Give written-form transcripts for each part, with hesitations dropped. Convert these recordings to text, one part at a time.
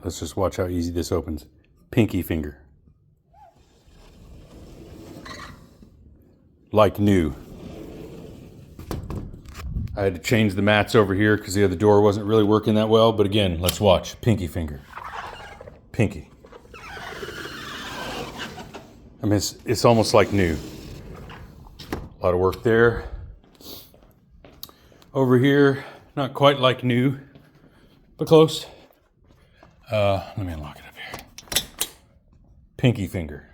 Let's just watch how easy this opens. Pinky finger. Like new. I had to change the mats over here because the other door wasn't really working that well. But again, let's watch. Pinky finger. Pinky. I mean, it's almost like new. A lot of work there. Over here, not quite like new, but close. Let me unlock it up here. Pinky finger.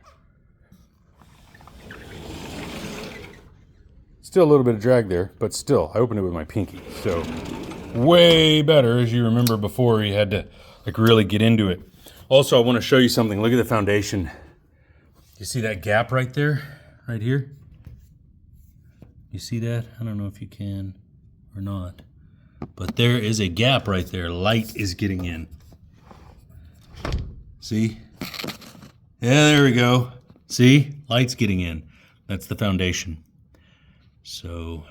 Still a little bit of drag there, but still, I opened it with my pinky. So way better. As you remember before, you had to like really get into it. Also, I want to show you something. Look at the foundation. You see that gap right there, right here? You see that? I don't know if you can or not, but there is a gap right there. Light is getting in. See? Yeah, there we go. See? Light's getting in. That's the foundation. So,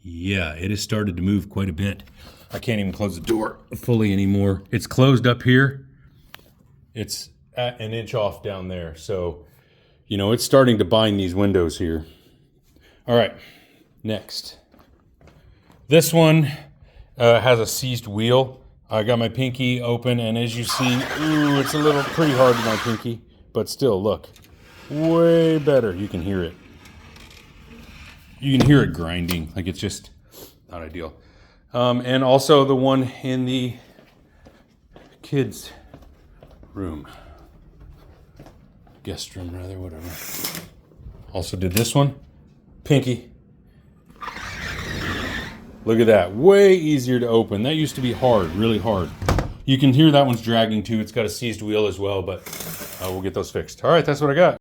yeah, it has started to move quite a bit. I can't even close the door fully anymore. It's closed up here. It's at an inch off down there. So, you know, it's starting to bind these windows here. All right, next. This one has a seized wheel. I got my pinky open, and as you see, ooh, it's a little pretty hard with my pinky, but still, look, way better. You can hear it. You can hear it grinding, like it's just not ideal. And also the one in the kids' room. Guest room, rather, whatever. Also did this one. Pinky. Look at that. Way easier to open. That used to be hard, really hard. You can hear that one's dragging too. It's got a seized wheel as well, but we'll get those fixed. All right, that's what I got.